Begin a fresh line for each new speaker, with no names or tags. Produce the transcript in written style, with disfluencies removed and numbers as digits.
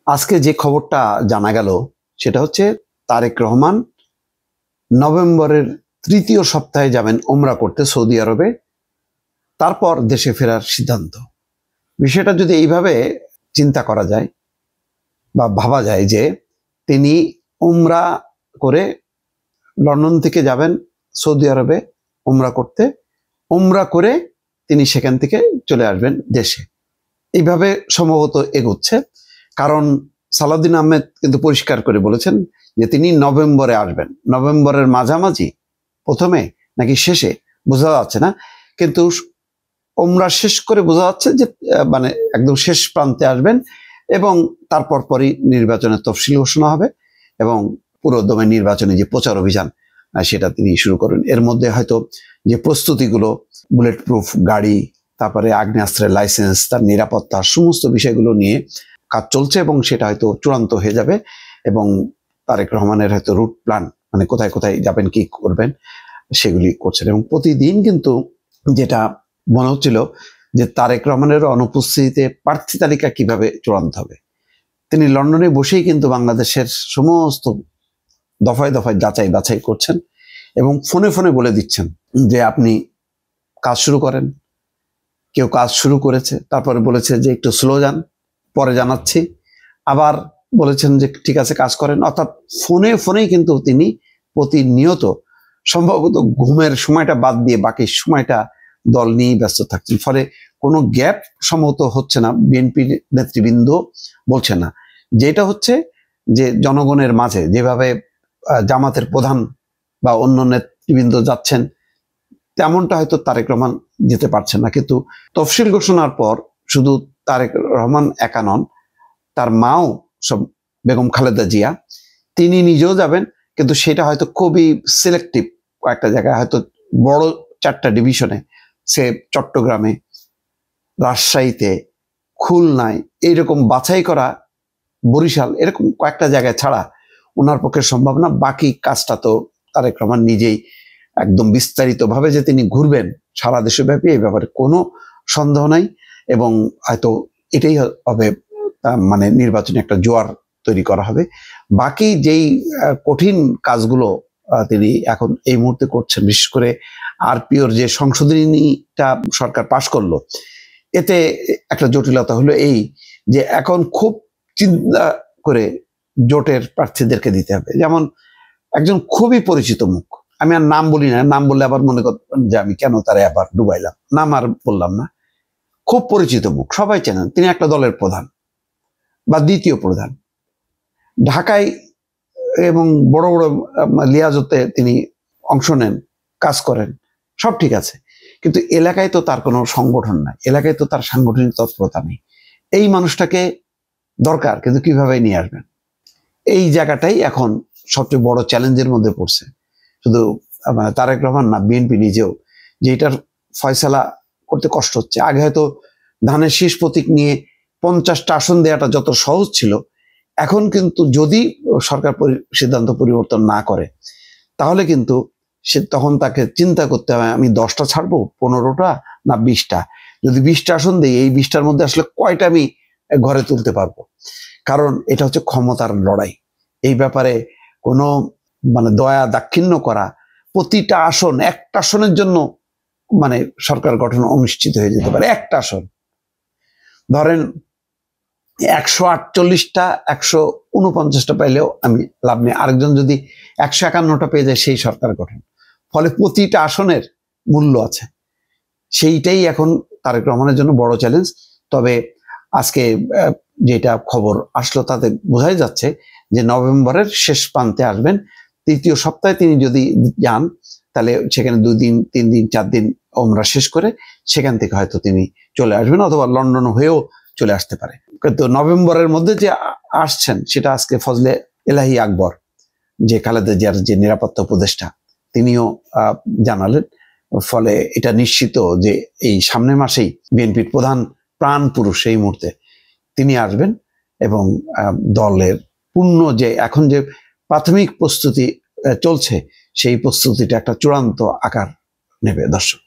আজকে যে খবরটা জানা গেল সেটা হচ্ছে তারেক রহমান নভেম্বরের তৃতীয় সপ্তাহে যাবেন ওমরা করতে সৌদি আরবে, তারপর দেশে ফেরার সিদ্ধান্ত। বিষয়টা যদি এইভাবে চিন্তা করা যায় বা ভাবা যায় যে তিনি ওমরা করে লন্ডন থেকে যাবেন সৌদি আরবে ওমরা করতে, ওমরা করে তিনি সেখান থেকে চলে আসবেন দেশে, এইভাবে সম্ভবত এগোচ্ছে। কারণ সালাউদ্দিন আহমেদ কিন্তু পরিষ্কার করে বলেছেন যে তিনি নভেম্বরে আসবেন। নভেম্বরের মাঝামাঝি, প্রথমে নাকি শেষে বোঝা যাচ্ছে না, কিন্তু ওমরা শেষ করে বোঝা যাচ্ছে যে মানে একদম শেষ প্রান্তে আসবেন এবং তারপর পরই নির্বাচনের তফসিল ঘোষণা হবে এবং পুরো দমে নির্বাচনী যে প্রচার অভিযান সেটা তিনি শুরু করেন। এর মধ্যে হয়তো যে প্রস্তুতিগুলো, বুলেট প্রুফ গাড়ি, তারপরে আগ্নেয়াস্ত্রের লাইসেন্স, তার নিরাপত্তা, সমস্ত বিষয়গুলো নিয়ে কাজ চলছে এবং সেটা হয়তো চূড়ান্ত হয়ে যাবে এবং তারেক রহমানের হয়তো রুট প্ল্যান, মানে কোথায় কোথায় যাবেন, কি করবেন, সেগুলি করছেন। এবং প্রতিদিন কিন্তু যেটা মনে হচ্ছিল যে তারেক রহমানের অনুপস্থিতিতে প্রার্থী তালিকা কিভাবে চূড়ান্ত হবে। তিনি লন্ডনে বসেই কিন্তু বাংলাদেশের সমস্ত দফায় দফায় যাচাই বাছাই করছেন এবং ফোনে ফোনে বলে দিচ্ছেন যে আপনি কাজ শুরু করেন। কেউ কাজ শুরু করেছে, তারপরে বলেছে যে একটু স্লো যান, পরে জানাচ্ছি, আবার বলেছেন যে ঠিক আছে কাজ করেন। অর্থাৎ ফোনে ফোনেই কিন্তু তিনি প্রতিনিয়ত সম্ভবত ঘুমের সময়টা বাদ দিয়ে বাকি সময়টা দল নিয়েই ব্যস্ত থাকছেন। ফলে কোনো গ্যাপ সম্ভবত হচ্ছে না, বিএনপির নেতৃবৃন্দ বলছে না। যেটা হচ্ছে যে জনগণের মাঝে যেভাবে জামাতের প্রধান বা অন্য নেতৃবৃন্দ যাচ্ছেন, তেমনটা হয়তো তারেক রহমান যেতে পারছেন না। কিন্তু তফসিল ঘোষণার পর শুধু তারেক রহমান একা নন, তার মাও, সব বেগম খালেদা জিয়া, তিনি নিজেও যাবেন, কিন্তু সেটা হয়তো খুবই সিলেক্টিভ কয়েকটা জায়গায়, হয়তো বড় 4টা ডিভিশনে, সে চট্টগ্রামে, রাজশাহীতে, খুলনায়, এইরকম বাছাই করা, বরিশাল, এরকম কয়েকটা জায়গায় ছাড়া ওনার পক্ষে সম্ভব না। বাকি কাজটা তো তারেক রহমান নিজেই একদম বিস্তারিতভাবে যে তিনি ঘুরবেন সারা দেশব্যাপী, এই ব্যাপারে কোনো সন্দেহ নাই। এবং হয়তো এটাই হবে, মানে নির্বাচনে একটা জোয়ার তৈরি করা হবে। বাকি যেই কঠিন কাজগুলো তিনি এখন এই মুহূর্তে করছেন, বিশেষ করে আরপিওর যে সংশোধনীটা সরকার পাশ করলো, এতে একটা জটিলতা হলো এই যে এখন খুব চিন্তা করে জোটের প্রার্থীদেরকে দিতে হবে। যেমন একজন খুবই পরিচিত মুখ, আমি আর নাম বলি না, নাম বললে আবার মনে করবেন যে আমি কেন তারা আবার ডুবাইলাম, নাম আর বললাম না। খুব পরিচিত মুখ, সবাই চেনেন, তিনি একটা দলের প্রধান বা দ্বিতীয় প্রধান, ঢাকায় এবং বড় বড় লিয়াজতে তিনি অংশ নেন, কাজ করেন, সব ঠিক আছে, কিন্তু এলাকায় তো তার কোনো সংগঠন নাই, এলাকায় তো তার সাংগঠনিক তৎপরতা নেই। এই মানুষটাকে দরকার, কিন্তু কিভাবে নিয়ে আসবেন, এই জায়গাটাই এখন সবচেয়ে বড় চ্যালেঞ্জের মধ্যে পড়ছে। শুধু তারেক রহমান না, বিএনপি নিজেও, যে এটার ফয়সালা করতে কষ্ট হচ্ছে। আগে হয়তো ধানের শীষ প্রতীক নিয়ে 50টা আসন দেওয়াটা যত সহজ ছিল, এখন কিন্তু যদি সরকার সিদ্ধান্ত পরিবর্তন না করে, তাহলে কিন্তু সে তখন তাকে চিন্তা করতে হবে আমি 10টা ছাড়বো, 15টা না 20টা। যদি 20টা আসন দিই, এই 20টার মধ্যে আসলে কয়টা আমি ঘরে তুলতে পারবো। কারণ এটা হচ্ছে ক্ষমতার লড়াই। এই ব্যাপারে কোনো মানে দয়া দাক্ষিণ্য করা, প্রতিটা আসন, একটা আসনের জন্য মানে সরকার গঠন অনিশ্চিত হয়ে যেতে পারে। একটা আসন ধরেন 148টা 149টা পাইলেও আমি লাভ নেই, আরেকজন যদি 151টা পেয়ে যায়, সেই সরকার গঠন। ফলে প্রতিটা আসনের মূল্য আছে, সেইটাই এখন তারেক রহমানের জন্য বড় চ্যালেঞ্জ। তবে আজকে যেটা খবর আসলো তাতে বোঝাই যাচ্ছে যে নভেম্বরের শেষ প্রান্তে আসবেন। তৃতীয় সপ্তাহে তিনি যদি যান, তাহলে সেখানে 2 দিন 3 দিন 4 দিন ওমরা শেষ করে সেখান থেকে হয়তো তিনি চলে আসবেন, অথবা লন্ডন হয়েও চলে আসতে পারে। কিন্তু নভেম্বরের মধ্যে যে আসছেন, সেটা আজকে ফজলে এলাহি আকবর, যে খালেদা জিয়ার যে নিরাপত্তা উপদেষ্টা, তিনিও জানালেন। ফলে এটা নিশ্চিত যে এই সামনের মাসেই বিএনপির প্রধান প্রাণ পুরুষ এই মুহূর্তে তিনি আসবেন এবং দলের পূর্ণ যে এখন যে প্রাথমিক প্রস্তুতি চলছে, সেই প্রস্তুতিটা একটা চূড়ান্ত আকার নেবে। দর্শক।